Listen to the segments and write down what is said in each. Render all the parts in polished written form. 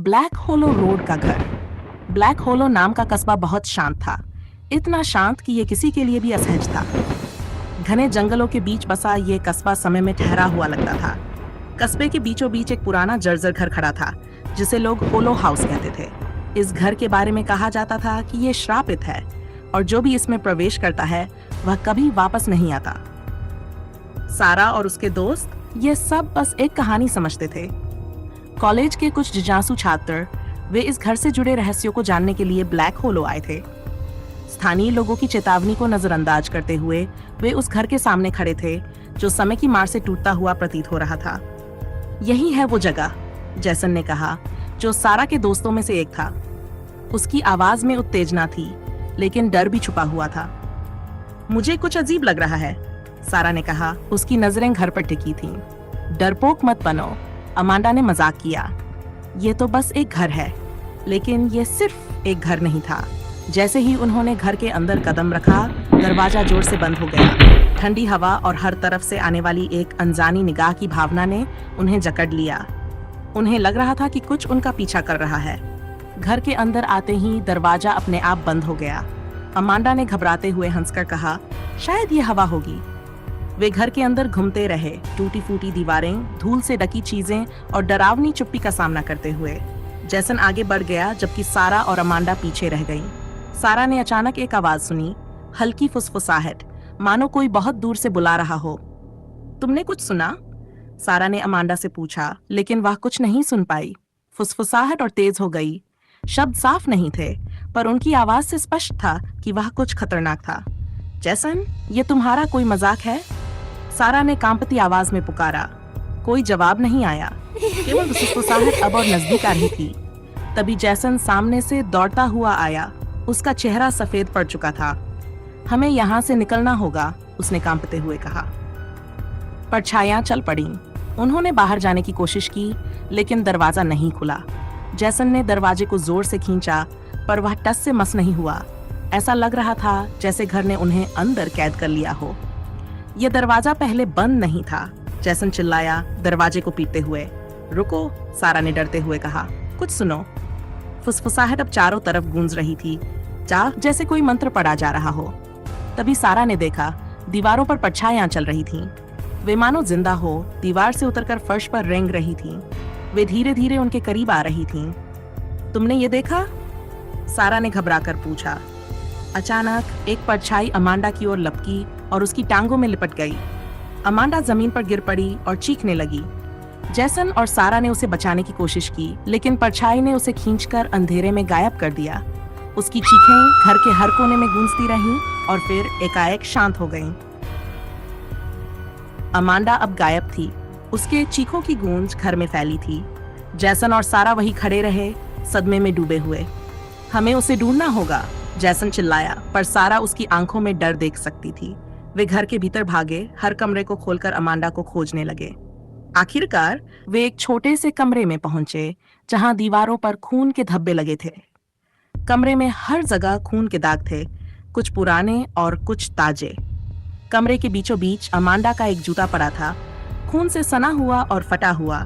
Black होलो road का घर। Black होलो नाम का कस्बा बहुत शांत था, इतना शांत कि ये किसी के लिए भी असहज था। घने जंगलों के बीच बसा ये कस्बा समय में ठहरा हुआ लगता था। कस्बे के बीचों बीच एक पुराना जर्जर घर खड़ा था, जिसे लोग होलो हाउस कहते थे। इस घर के बारे में कहा जाता था कि ये श्रापित है और जो भी इसमें प्रवेश करता है वह कभी वापस नहीं आता। सारा और उसके दोस्त ये सब बस एक कहानी समझते थे। कॉलेज के कुछ जिज्ञासु छात्र वे इस घर से जुड़े रहस्यों को जानने के लिए ब्लैक होलो आए थे। स्थानीय लोगों की चेतावनी को नजरअंदाज करते हुए वे उस घर के सामने खड़े थे, जो समय की मार से टूटता हुआ प्रतीत हो रहा था। यही है वो जगह, जैसन ने कहा, जो सारा के दोस्तों में से एक था। उसकी आवाज में उत्तेजना थी, लेकिन डर भी छुपा हुआ था। मुझे कुछ अजीब लग रहा है, सारा ने कहा। उसकी नजरें घर पर टिकी थीं। डरपोक मत बनो, अमांडा ने मजाक किया। ये तो बस एक घर है। लेकिन ये सिर्फ एक घर नहीं था। जैसे ही उन्होंने घर के अंदर कदम रखा, दरवाजा जोर से बंद हो गया। ठंडी हवा और हर तरफ से आने वाली एक अनजानी निगाह की भावना ने उन्हें जकड़ लिया। उन्हें लग रहा था कि कुछ उनका पीछा कर रहा है। घर के अंदर आते ही दरवाजा अपने आप बंद हो गया। अमांडा ने घबराते हुए हंसकर कहा, शायद ये हवा होगी। वे घर के अंदर घूमते रहे, टूटी फूटी दीवारें, धूल से ढकी चीजें और डरावनी चुप्पी का सामना करते हुए। जैसन आगे बढ़ गया, जबकि सारा और अमांडा पीछे रह गईं। सारा ने अचानक एक आवाज सुनी, हल्की फुसफुसाहट, मानो कोई बहुत दूर से बुला रहा हो। तुमने कुछ सुना? सारा ने अमांडा से पूछा, लेकिन वह कुछ नहीं सुन पाई। फुसफुसाहट और तेज हो गई। शब्द साफ नहीं थे, पर उनकी आवाज से स्पष्ट था कि वह कुछ खतरनाक था। जैसन, ये तुम्हारा कोई मजाक है? सारा ने कांपती आवाज में पुकारा। कोई जवाब नहीं आया, केवल फुसफुसाहट अब और नजदीक आ रही थी। तभी जैसन सामने से दौड़ता हुआ आया। उसका चेहरा सफेद पड़ चुका था। हमें यहाँ से निकलना होगा, उसने कांपते हुए कहा। परछाइयां चल पड़ीं। उन्होंने बाहर जाने की कोशिश की, लेकिन दरवाजा नहीं खुला। जैसन ने दरवाजे को जोर से खींचा, पर वह टस से मस नहीं हुआ। ऐसा लग रहा था जैसे घर ने उन्हें अंदर कैद कर लिया हो। यह दरवाजा पहले बंद नहीं था, जैसन चिल्लाया, दरवाजे को पीटते हुए। रुको, सारा ने डरते हुए कहा, कुछ सुनो। फुसफुसाहट अब चारों तरफ गूंज रही थी, जैसे कोई मंत्र पढ़ा जा रहा हो। तभी सारा ने देखा, दीवारों पर परछाइयां चल रही थीं। वे मानो जिंदा हो, दीवार से उतरकर फर्श पर रेंग रही थीं। वे धीरे धीरे उनके करीब आ रही थीं। तुमने ये देखा? सारा ने घबराकर पूछा। अचानक एक परछाई अमांडा की ओर लपकी और उसकी टांगों में लिपट गई। अमांडा जमीन पर गिर पड़ी और चीखने लगी। जैसन और सारा ने उसे बचाने की कोशिश की, लेकिन परछाई ने उसे खींचकर अंधेरे में गायब कर दिया। उसकी चीखें घर के हर कोने में गूंजती रहीं और फिर एकाएक शांत हो गईं। अमांडा अब गायब थी। उसके चीखों की गूंज घर में फैली थी। जैसन और सारा वहीं खड़े रहे, सदमे में डूबे हुए। हमें उसे ढूंढना होगा, जैसन चिल्लाया, पर सारा उसकी आंखों में डर देख सकती थी। वे घर के भीतर भागे, हर कमरे को खोलकर अमांडा को खोजने लगे। आखिरकार वे एक छोटे से कमरे में पहुंचे, जहां दीवारों पर खून के धब्बे लगे थे। कमरे में हर जगह खून के दाग थे, कुछ पुराने और कुछ ताजे। कमरे के बीचों बीच अमांडा का एक जूता पड़ा था, खून से सना हुआ और फटा हुआ।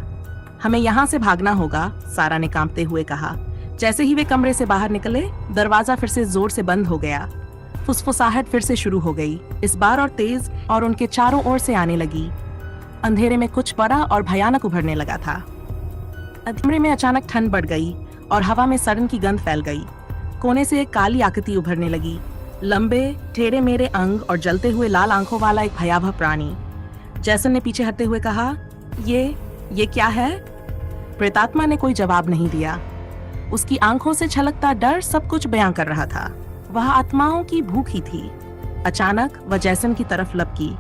हमें यहाँ से भागना होगा, सारा ने कांपते हुए कहा। जैसे ही वे कमरे से बाहर निकले, दरवाजा फिर से जोर से बंद हो गया। फुसफुसाहट फिर से शुरू हो गई, इस बार और तेज, और उनके चारों ओर से आने लगी। अंधेरे में कुछ बड़ा और भयानक उभरने लगा था। कमरे में अचानक ठंड बढ़ गई और हवा में सड़न की गंध फैल गई। कोने से एक काली आकृति उभरने लगी, लंबे टेढ़े मेढ़े अंग और जलते हुए लाल आंखों वाला एक भयावह प्राणी। जैसन ने पीछे हटते हुए कहा, ये क्या है? प्रेतात्मा ने कोई जवाब नहीं दिया। उसकी आंखों से छलकता डर सब कुछ बयां कर रहा था। वह आत्माओं की भूखी थी। अचानक वह जैसन की तरफ लपकी।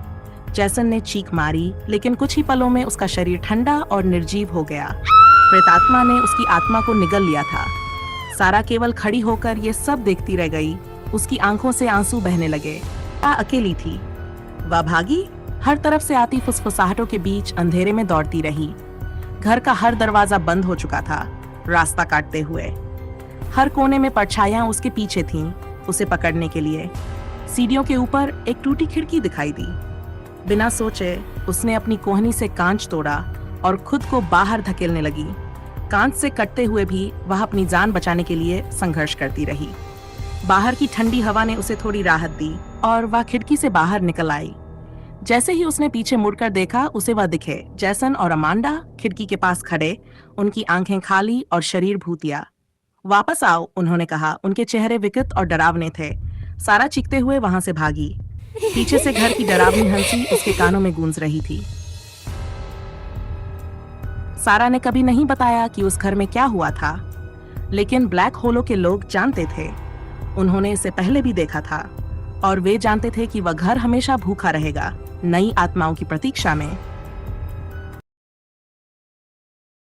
जैसन ने चीख मारी, लेकिन कुछ ही पलों में उसका शरीर ठंडा और निर्जीव हो गया। प्रेतात्मा ने उसकी आत्मा को निगल लिया था। सारा केवल खड़ी होकर ये सब देखती रह गई। उसकी आंखों से आंसू बहने लगे। वह अकेली थी। वह भागी, हर तरफ से आती फुसफुसाहटों के बीच अंधेरे में दौड़ती रही। घर का हर दरवाजा बंद हो चुका था, रास्ता काटते हुए। हर कोने में परछाइयां उसके पीछे थीं, उसे पकड़ने के लिए। सीढ़ियों के ऊपर एक टूटी खिड़की दिखाई दी। बिना सोचे उसने अपनी कोहनी से कांच तोड़ा और खुद को बाहर धकेलने लगी। कांच से कटते हुए भी वह अपनी जान बचाने के लिए संघर्ष करती रही। बाहर की ठंडी हवा ने उसे थोड़ी राहत दी और वह खिड़की से बाहर निकल आई। जैसे ही उसने पीछे मुड़कर देखा, उसे वह दिखे जैसन और अमांडा खिड़की के पास खड़े, उनकी आंखें खाली और शरीर भूतिया। वापस आओ, उन्होंने कहा। उनके चेहरे विकृत और डरावने थे। सारा चीखते हुए वहां से भागी। पीछे से घर की डरावनी हंसी उसके कानों में गूंज रही थी। सारा ने कभी नहीं बताया कि उस घर में क्या हुआ था, लेकिन ब्लैक होलो के लोग जानते थे। उन्होंने इसे पहले भी देखा था और वे जानते थे कि वह घर हमेशा भूखा रहेगा, नई आत्माओं की प्रतीक्षा में।